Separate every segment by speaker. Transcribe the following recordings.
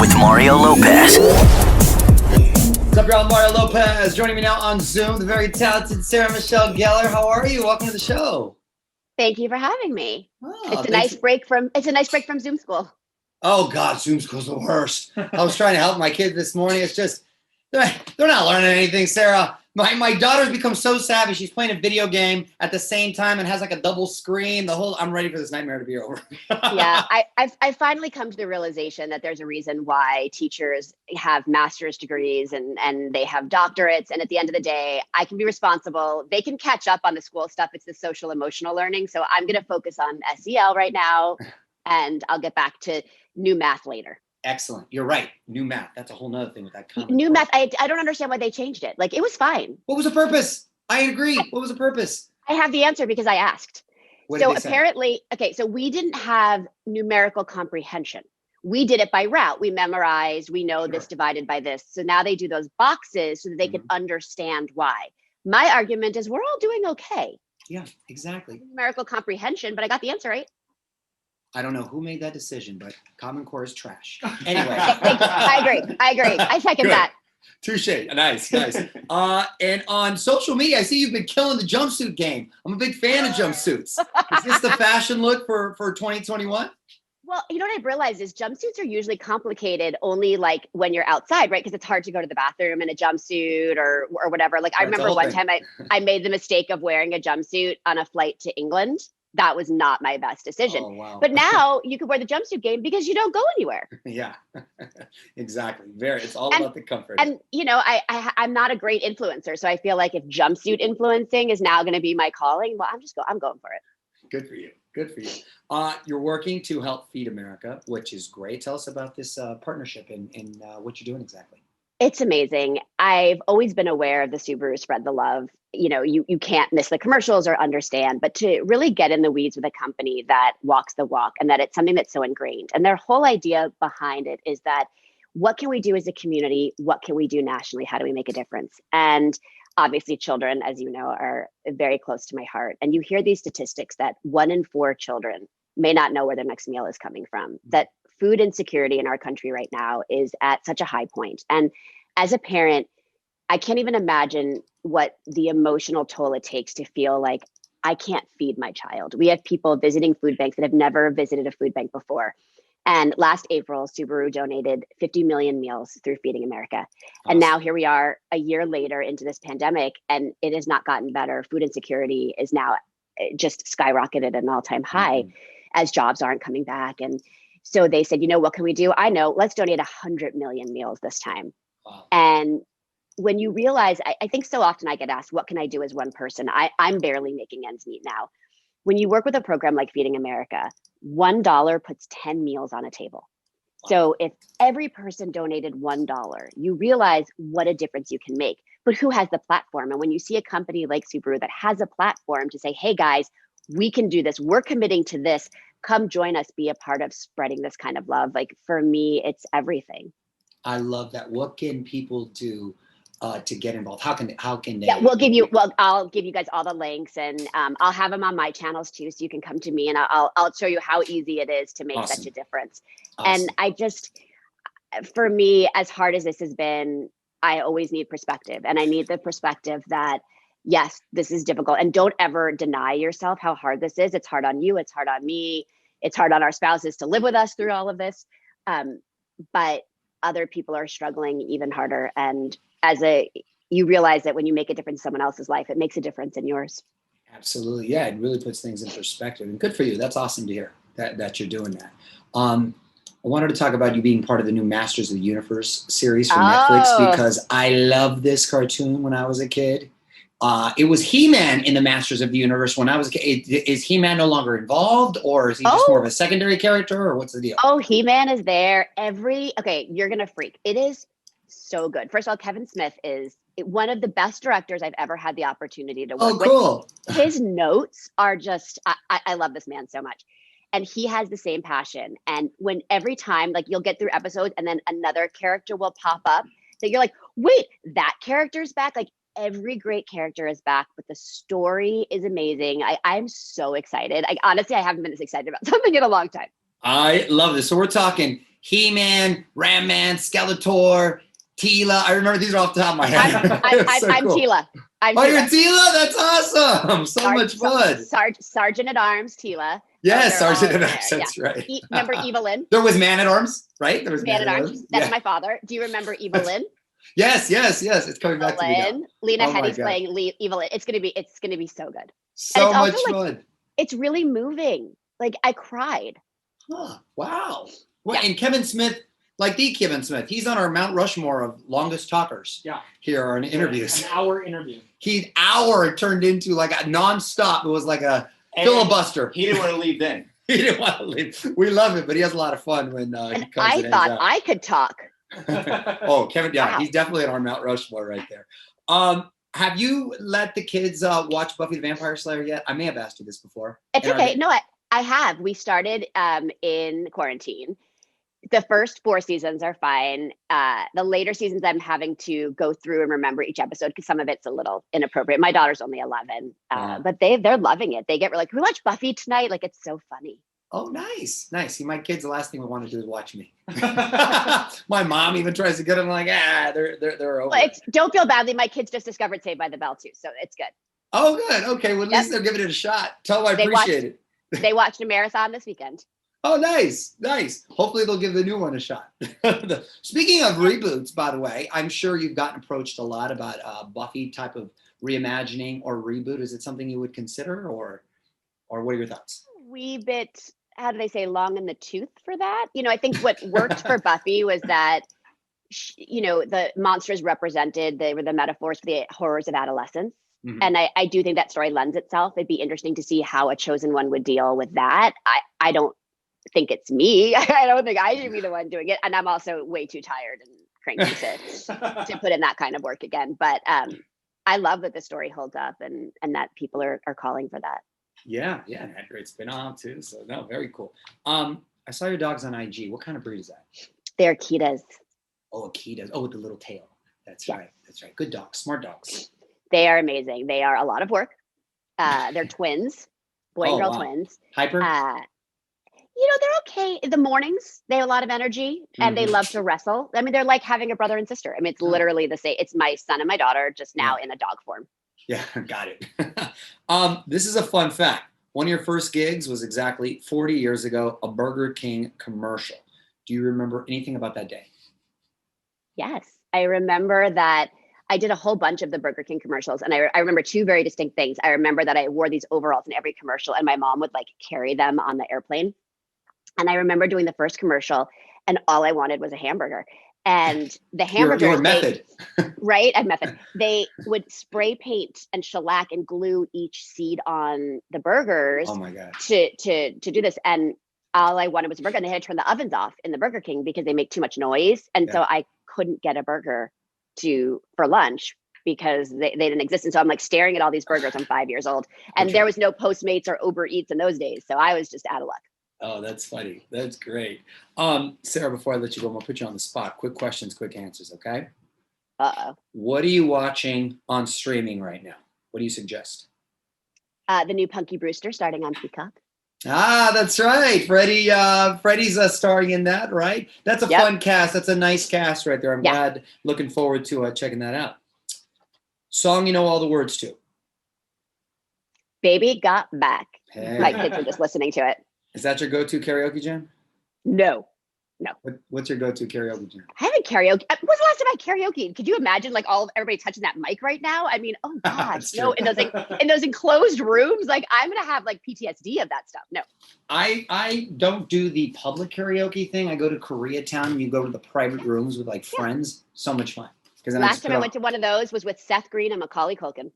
Speaker 1: with Mario Lopez.
Speaker 2: What's up, y'all? Mario Lopez joining me now on Zoom, the very talented Sarah Michelle Gellar. How are you? Welcome to the show.
Speaker 3: Thank you for having me.
Speaker 2: Oh,
Speaker 3: it's a nice break from Zoom school.
Speaker 2: Oh God, Zoom school's the worst. I was trying to help my kids this morning. It's just they're not learning anything, Sarah. My daughter's become so savvy. She's playing a video game at the same time and has like a double screen. I'm ready for this nightmare to be over.
Speaker 3: Yeah, I've finally come to the realization that there's a reason why teachers have master's degrees and they have doctorates. And at the end of the day, I can be responsible. They can catch up on the school stuff. It's the social emotional learning. So I'm going to focus on SEL right now, and I'll get back to new math later.
Speaker 2: Excellent. You're right. New math. That's a whole nother thing with that comment.
Speaker 3: New math. I don't understand why they changed it. Like, it was fine.
Speaker 2: What was the purpose? I agree. What was the purpose?
Speaker 3: I have the answer because I asked.
Speaker 2: So
Speaker 3: apparently, so we didn't have numerical comprehension. We did it by route. We memorized, we know this divided by this. So now they do those boxes so that they can understand why. My argument is we're all doing okay.
Speaker 2: Yeah, exactly.
Speaker 3: Numerical comprehension, but I got the answer right.
Speaker 2: I don't know who made that decision, but Common Core is trash. Anyway.
Speaker 3: I agree. I second that.
Speaker 2: Touche. Nice. And on social media, I see you've been killing the jumpsuit game. I'm a big fan of jumpsuits. Is this the fashion look for 2021?
Speaker 3: Well, you know what I've realized is jumpsuits are usually complicated only like when you're outside, right? Because it's hard to go to the bathroom in a jumpsuit or whatever. Like I remember one time I made the mistake of wearing a jumpsuit on a flight to England. That was not my best decision.
Speaker 2: Oh, wow.
Speaker 3: But now you could wear the jumpsuit game because you don't go anywhere.
Speaker 2: Yeah, exactly. It's all about the comfort.
Speaker 3: And, you know, I'm not a great influencer. So I feel like if jumpsuit influencing is now going to be my calling, well, I'm going for it.
Speaker 2: Good for you. You're working to help feed America, which is great. Tell us about this partnership and what you're doing exactly.
Speaker 3: It's amazing. I've always been aware of the Subaru Spread the Love. You know, you can't miss the commercials or understand, but to really get in the weeds with a company that walks the walk and that it's something that's so ingrained. And their whole idea behind it is that what can we do as a community? What can we do nationally? How do we make a difference? And obviously children, as you know, are very close to my heart. And you hear these statistics that 1 in 4 children may not know where their next meal is coming from, that food insecurity in our country right now is at such a high point. And as a parent, I can't even imagine what the emotional toll it takes to feel like I can't feed my child. We have people visiting food banks that have never visited a food bank before. And last April, Subaru donated 50 million meals through Feeding America. Awesome. And now here we are a year later into this pandemic, and it has not gotten better. Food insecurity is now just skyrocketed at an all-time high as jobs aren't coming back. And so they said, you know, what can we do? I know, let's donate 100 million meals this time. Wow. And when you realize, I think so often I get asked, what can I do as one person? I'm barely making ends meet now. When you work with a program like Feeding America, $1 puts 10 meals on a table. Wow. So if every person donated $1, you realize what a difference you can make. But who has the platform? And when you see a company like Subaru that has a platform to say, hey guys, we can do this. We're committing to this. Come join us, be a part of spreading this kind of love. Like for me, it's everything.
Speaker 2: I love that. What can people do to get involved? How can they?
Speaker 3: Yeah, I'll give you guys all the links, and I'll have them on my channels too, so you can come to me and I'll show you how easy it is to make such a difference. Awesome. And I just, for me, as hard as this has been, I always need perspective, and I need the perspective that yes, this is difficult, and don't ever deny yourself how hard this is. It's hard on you. It's hard on me. It's hard on our spouses to live with us through all of this. But other people are struggling even harder. And you realize that when you make a difference in someone else's life, it makes a difference in yours.
Speaker 2: Absolutely. Yeah. It really puts things in perspective, and good for you. That's awesome to hear that you're doing that. I wanted to talk about you being part of the new Masters of the Universe series from Netflix, because I loved this cartoon when I was a kid. It was He-Man in the Masters of the Universe when I was a kid. Is He-Man no longer involved, or is he just more of a secondary character, or what's the deal?
Speaker 3: Oh, He-Man is there. You're going to freak. It is so good. First of all, Kevin Smith is one of the best directors I've ever had the opportunity to work with.
Speaker 2: Oh, cool.
Speaker 3: His notes are just, I love this man so much. And he has the same passion. And when every time, like you'll get through episodes and then another character will pop up that you're like, wait, that character's back. Like every great character is back, but the story is amazing. I'm so excited. Honestly, I haven't been this excited about something in a long time.
Speaker 2: I love this. So we're talking He-Man, Ram-Man, Skeletor, Tila. I remember these are off the top of my head.
Speaker 3: I'm
Speaker 2: cool.
Speaker 3: Tila.
Speaker 2: You're Tila? That's awesome. So much fun.
Speaker 3: Sergeant at Arms, Tila.
Speaker 2: Yes, Sergeant at Arms. That's right.
Speaker 3: Remember Evelyn?
Speaker 2: There was Man at Arms, right? There was
Speaker 3: Man at Arms. That's my father. Do you remember Evelyn?
Speaker 2: Yes. It's coming back to me now.
Speaker 3: Lena Headey's playing Evelyn. It's gonna be so good.
Speaker 2: So much fun.
Speaker 3: It's really moving. Like I cried.
Speaker 2: Huh, wow. Well, and Kevin Smith, like the Kevin Smith, he's on our Mount Rushmore of longest talkers.
Speaker 1: Yeah.
Speaker 2: Here on interviews.
Speaker 1: An hour interview.
Speaker 2: Hour turned into like a nonstop. It was like a filibuster.
Speaker 4: He didn't want to leave then.
Speaker 2: He didn't want to leave. We love it, but he has a lot of fun when he comes.
Speaker 3: I thought I could talk.
Speaker 2: Oh, Kevin, yeah, he's definitely on our Mount Rushmore right there. Have you let the kids watch Buffy the Vampire Slayer yet? I may have asked you this before.
Speaker 3: It's okay. No, I have. We started in quarantine. The first 4 seasons are fine. The later seasons, I'm having to go through and remember each episode because some of it's a little inappropriate. My daughter's only 11, but they're loving it. They get like, "Can we watch Buffy tonight?" Like it's so funny.
Speaker 2: Oh, nice. See, my kids, the last thing we want to do is watch me. My mom even tries to get them like, they're over.
Speaker 3: Well, don't feel badly. My kids just discovered Saved by the Bell too, so it's good.
Speaker 2: Oh, good. Okay, well, at least they're giving it a shot. Tell them I appreciate it.
Speaker 3: They watched a marathon this weekend.
Speaker 2: Oh, nice. Hopefully they'll give the new one a shot. Speaking of reboots, by the way, I'm sure you've gotten approached a lot about Buffy type of reimagining or reboot. Is it something you would consider, or what are your thoughts?
Speaker 3: Wee bit, how do they say, long in the tooth for that? I think what worked for Buffy was that, the monsters represented, they were the metaphors for the horrors of adolescence. Mm-hmm. And I do think that story lends itself. It'd be interesting to see how a chosen one would deal with that. I don't think it's me. I don't think I should be the one doing it. And I'm also way too tired and cranky to put in that kind of work again. But I love that the story holds up and that people are calling for that.
Speaker 2: Yeah, and had great spin-off too. So no, very cool. I saw your dogs on IG. What kind of breed is that?
Speaker 3: They're Akitas.
Speaker 2: Oh, Akitas. Oh, with the little tail. That's right. Good dogs. Smart dogs.
Speaker 3: They are amazing. They are a lot of work. They're twins, boy and girl twins.
Speaker 2: Hyper?
Speaker 3: They're okay. In the mornings, they have a lot of energy and they love to wrestle. I mean, they're like having a brother and sister. I mean, it's literally the same. It's my son and my daughter just now in a dog form.
Speaker 2: Yeah, got it. This is a fun fact. One of your first gigs was exactly 40 years ago, a Burger King commercial. Do you remember anything about that day?
Speaker 3: Yes. I remember that I did a whole bunch of the Burger King commercials. And I remember 2 very distinct things. I remember that I wore these overalls in every commercial and my mom would like carry them on the airplane. And I remember doing the first commercial and all I wanted was a hamburger. And the hamburger,
Speaker 2: your method,
Speaker 3: right? A method. They would spray paint and shellac and glue each seed on the burgers.
Speaker 2: Oh my god!
Speaker 3: To do this, and all I wanted was a burger. And they had to turn the ovens off in the Burger King because they make too much noise, and so I couldn't get a burger for lunch because they didn't exist. And so I'm like staring at all these burgers. I'm 5 years old, and there was no Postmates or Uber Eats in those days, so I was just out of luck.
Speaker 2: Oh, that's funny. That's great. Sarah, before I let you go, I'm going to put you on the spot. Quick questions, quick answers, okay?
Speaker 3: Uh-oh.
Speaker 2: What are you watching on streaming right now? What do you suggest?
Speaker 3: The new Punky Brewster starting on Peacock.
Speaker 2: Ah, that's right. Freddie's starring in that, right? That's a fun cast. That's a nice cast right there. I'm glad. Looking forward to checking that out. Song you know all the words to?
Speaker 3: Baby Got Back.
Speaker 2: Hey.
Speaker 3: My kids are just listening to it.
Speaker 2: Is that your go-to karaoke jam?
Speaker 3: No.
Speaker 2: What's your go-to karaoke jam?
Speaker 3: I haven't karaoke. When's the last time I karaoke? Could you imagine like everybody touching that mic right now? I mean, oh gosh, no, in those enclosed rooms, like I'm gonna have like PTSD of that stuff. No.
Speaker 2: I don't do the public karaoke thing. I go to Koreatown. You go to the private rooms with like friends. So much fun.
Speaker 3: Last time I went to one of those was with Seth Green and Macaulay Culkin.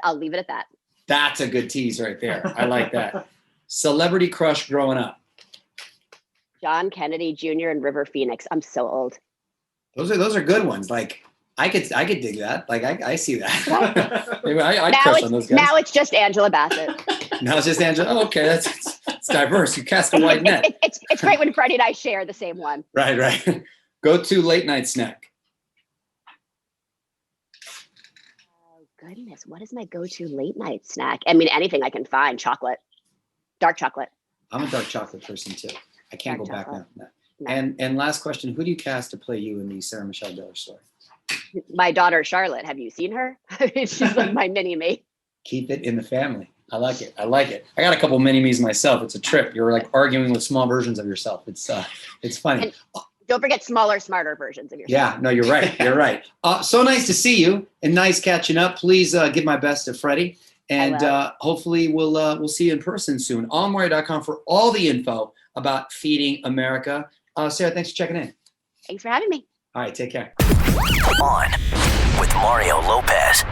Speaker 3: I'll leave it at that.
Speaker 2: That's a good tease right there. I like that. Celebrity crush growing up.
Speaker 3: John Kennedy Jr. and River Phoenix. I'm so old.
Speaker 2: Those are good ones. Like I could dig that. Like I see that. Maybe I crush on those guys.
Speaker 3: Now it's just Angela Bassett.
Speaker 2: Now it's just Angela. Oh, okay, it's diverse. You cast a wide net.
Speaker 3: It's great when Freddie and I share the same one.
Speaker 2: Right. Go to late night snack.
Speaker 3: Oh goodness, what is my go-to late night snack? I mean, anything I can find. Chocolate. Dark chocolate.
Speaker 2: I'm a dark chocolate person too. I can't go back now.
Speaker 3: No.
Speaker 2: And last question, who do you cast to play you in the Sarah Michelle Gellar story?
Speaker 3: My daughter, Charlotte. Have you seen her? She's like my mini-me.
Speaker 2: Keep it in the family. I like it. I like it. I got a couple mini-me's myself. It's a trip. You're like arguing with small versions of yourself. It's funny.
Speaker 3: And don't forget smaller, smarter versions of yourself.
Speaker 2: Yeah, no, you're right. You're right. So nice to see you and nice catching up. Please give my best to Freddie. And hopefully we'll see you in person soon. onmario.com for all the info about Feeding America. Sarah, thanks for checking in.
Speaker 3: Thanks for having me.
Speaker 2: All right, take care.
Speaker 1: On with Mario Lopez.